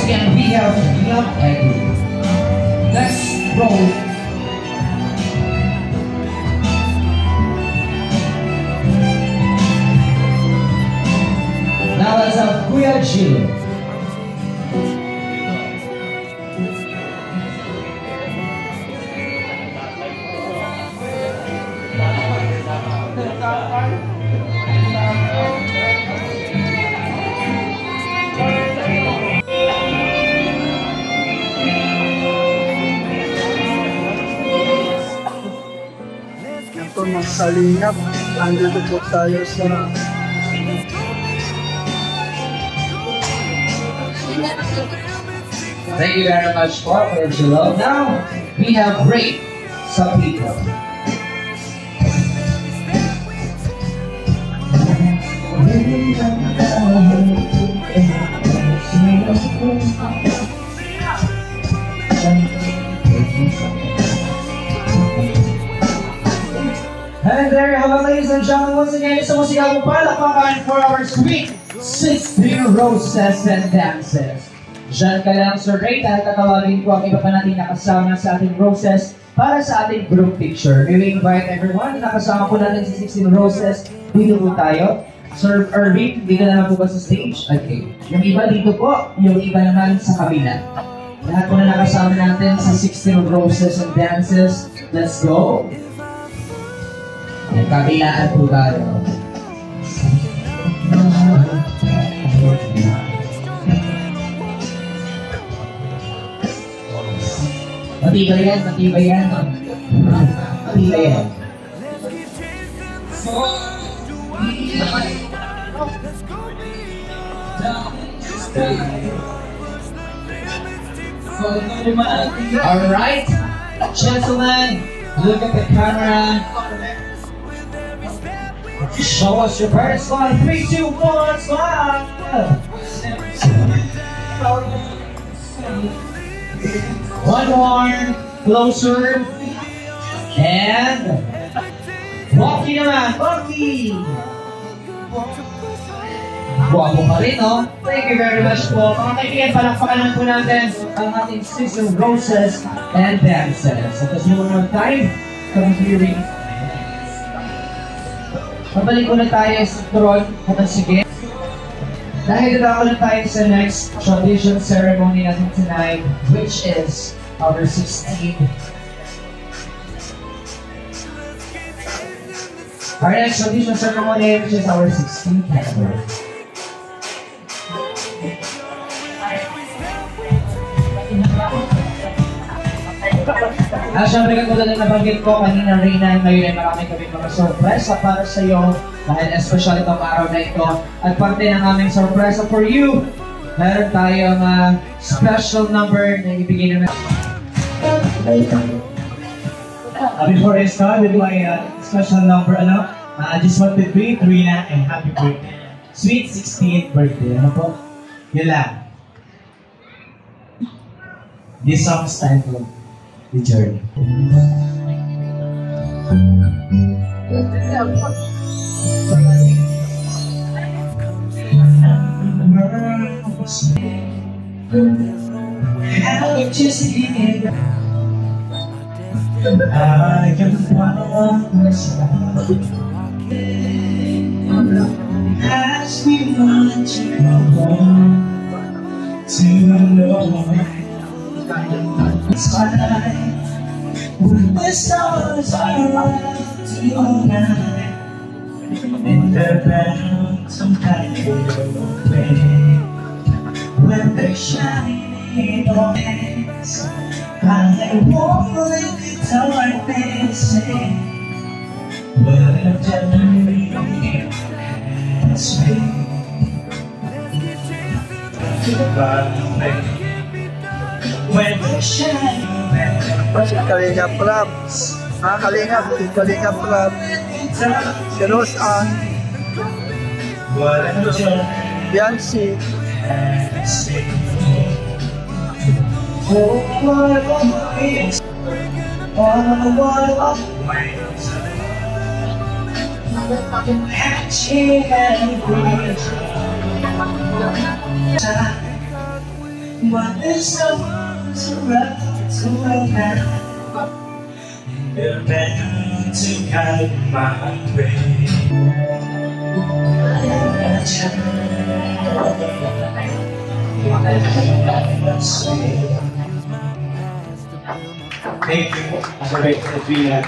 again, we have Young Eddie. Let's roll. Now let's have Kuya Jill. Ito mga kalingap, andito po tayo sa Thank you very much for your love. Now we have Rate Some People. And there you have it, ladies and gentlemen. Once again, sa musika mo palakpakan for our sweet 16 roses and dances. Diyan ka lang, Sir Ray, dahil tatawagin ko ang iba pa natin nakasama sa ating roses para sa ating group picture. May we invite everyone, nakasama po natin sa 16 roses. Dito po tayo. Sir Irving, dito na lang po ba sa stage? Okay. Yung iba dito po, yung iba naman sa kabila. Lahat po na nakasama natin sa 16 roses and dances. Let's go! Kabilaan po tayo. Matibay yan, matibay yan. Matibay yan. Alright, gentlemen, look at the camera. Show us your first one. 3, 2, 1, smile. One more, closer. And Rocky naman, Rocky. Guwapo pa rin, no? Thank you very much po. Mga kaibigan, palakpakan po natin ang ating 16 roses and dances. At as one more time, come hearing. Pabalik ko na tayo sa turon at sige. Dahil dito na tayo sa next tradition ceremony natin tonight, which is our 16th. Our next tradition ceremony, which is our 16th category. Siyempre katulad na nabanggit ko kanina Reyna, ngayon ay marami kami mga sorpresa para sa iyo dahil espesyal itong araw na ito at parte ng aming sorpresa for you. Meron tayong special number na ibigay namin. Before I start with my special number, I just want to greet Reyna and happy birthday. Sweet 16th birthday. Ano po? Yun lang. This song is titled The Journey. I can find ask me what you want to know. It's fine when the stars are out tonight and they're bound some kind of way. When they're shining on us, I won't let the darkness in. But I'm telling you, it's me. When they're shining on us, Kalingap Club. Kalingap Club. Si Rose Ann. Yancy. What if someone's around to now? You're better to guide my way. Thank you. Great to be here.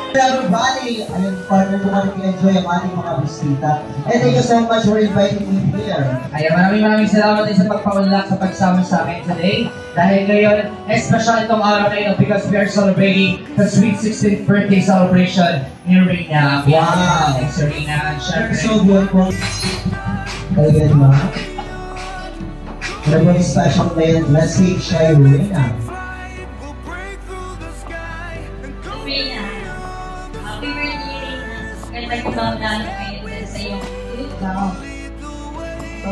Everybody, ayun, partner ko kami enjoy ang ating mga bisita. And thank you so much for inviting me here. Kaya maraming salamat din sa pagpaunlak sa pagsama sa amin today. Dahil ngayon, special itong araw na ito because we are celebrating the sweet 16th birthday celebration ni Reyna. Wow! Thanks, Reyna. You're so beautiful. Talaga diba? Ano po yung special na message kay Reyna? Reyna, happy birthday, Reyna. Ganda ko ba lalo ngayon din sa iyong ikaw. So,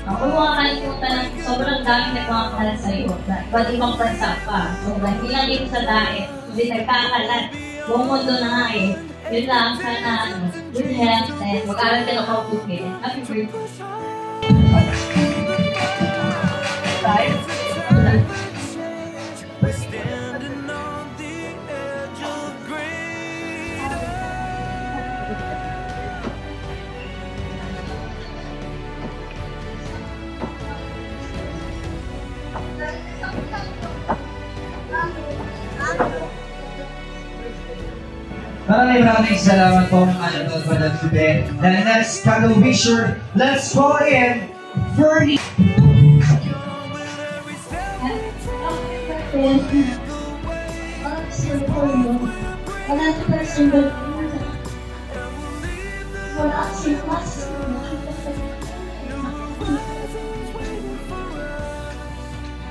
ako mga kalimutan ng sobrang daming nagmamakalat sa iyo. Iba't ibang bansa pa. So, hindi lang dito sa diet, hindi nagkakalat. Buong mundo na nga eh. Yun lang, sana good health and mag-aral ka na kautukin. Happy birthday. Maraming salamat po mga nanonood pa lang today. The next couple wisher, let's call in Fernie.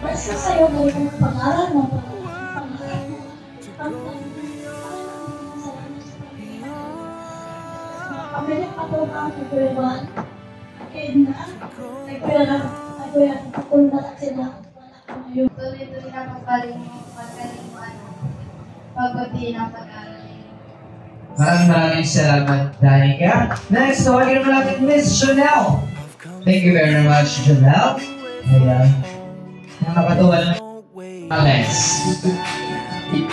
Basta sa'yo mo yung pangalan mo. Kami na patulang ang tutuloy. Kaya na, nagpira papunta na sila. Tuloy-tuloy na magaling mo pagbatiin ang pag-aaral. Maraming salamat, Danica. Next, tawagin naman natin Miss Janelle. Thank you very much, Janelle. Ayan. Nakakatuwa na. Alex.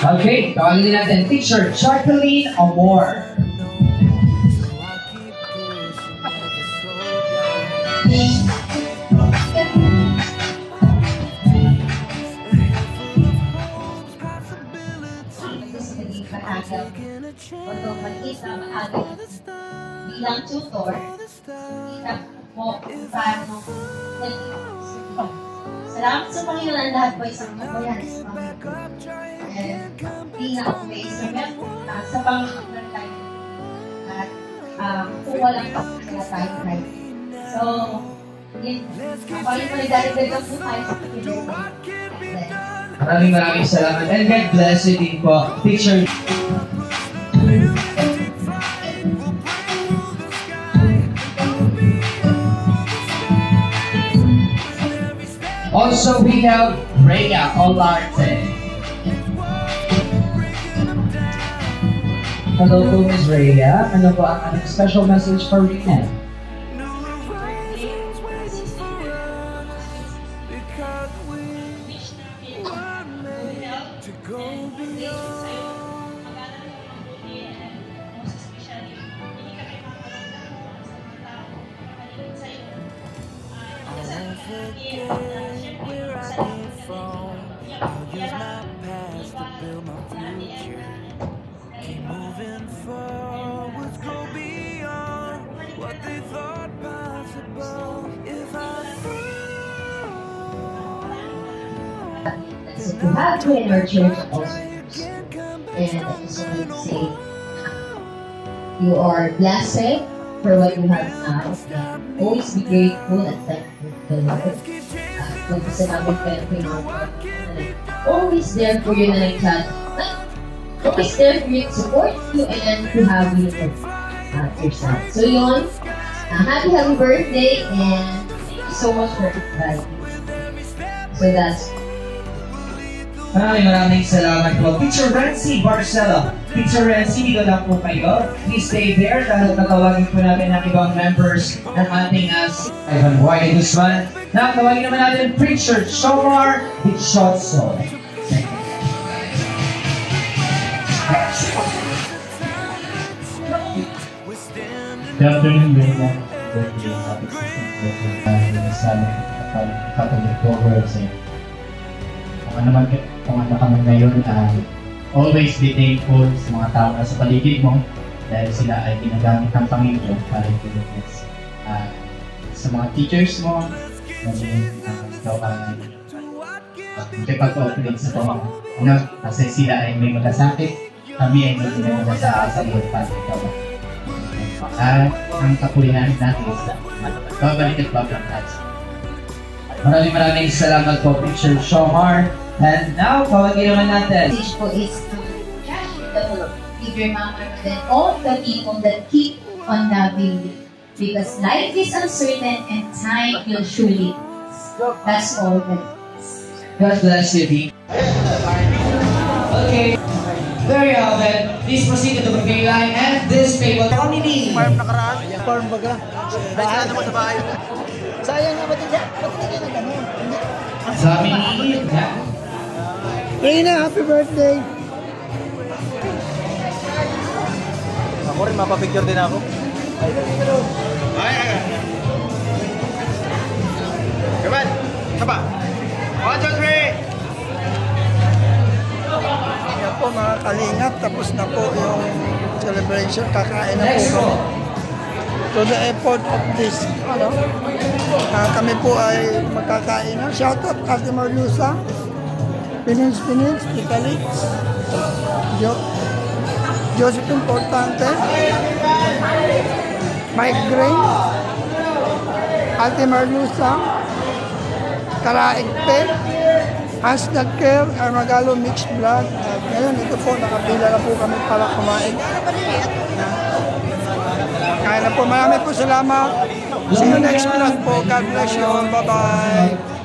Okay, tawagin din natin Teacher Jacqueline Amor. Untuk maliit na maaga bilang tutor, kita po kung paano salamat sa Panginoon ang lahat po isang mabayan sa Panginoon. And pinaka-way sa mga sa Panginoon tayo. At kung walang pagkakala tayo right. So, yun, ang Panginoon ay dahil po tayo sa Panginoon. Maraming salamat and God bless you din po, Teacher. Also, we have Rhea Olarte. Hello po, Ms. Rhea. Ano po ang anong special message for Rhea? To have you in our church also, and I just want to say you are blessed for what you have now. Always be grateful and thankful to the Lord. Magpasalamat kayo kay Lord. Always there for you na nagchat. Always there for you to support you and to have you at your side. So yun, happy birthday and thank you so much for inviting me. So that's Maraming salamat po. Teacher Renzi Barcelo. Pizza Renzi, dito lang po kayo. Please stay there dahil tatawagin po natin ang ibang members ng ating Ivan Boy Guzman. Now, tawagin naman natin Preacher Shomar Hichotso. Good afternoon, everyone. Birthday, happy 16th birthday. Sa Catholic Covers. Kung ano ka man ngayon, always be thankful sa mga tao na sa paligid mo dahil sila ay ginagamit ng Panginoon para i-bless. Sa mga teachers mo, ikaw ay pag-operate sa mga anak kasi sila ay may magasakit, kami ay may magasakit sa iyo para ikaw. At ang kapulihan natin is babalik at babalik natin. Maraming salamat po, Preacher Shomar. And now, tawagin naman natin. Message po is give your mama and all the people that keep on loving you. Because life is uncertain and time will surely pass. That's all that is. God bless you, D. Okay. There you have it. Please proceed to the buffet line and this table. Family. Farm nakaraan. Farm baga. Bahay naman sa bahay. Sayang nga ba't hindi? Ba't hindi na gano'n? Sa amin ni Reyna, happy birthday! Ako rin, mapapicture din ako. Ay. Come on! Saba! 1, 2, 3! Yan po mga kalingap, tapos na po yung celebration. Kakain na po kami. To the effort of this, kami po ay magkakain na. Shoutout Ate Marlusa, Pinins, Tikalix, Joseph Importante, Mike Gray, Ate Marlusa, Karaig Pet, Hans Nagker, Armagalo Mixed Vlog. At ngayon, ito po, nakapila na po kami para kumain. Kaya na po, marami po salamat. See you next vlog po. God bless you. Bye-bye.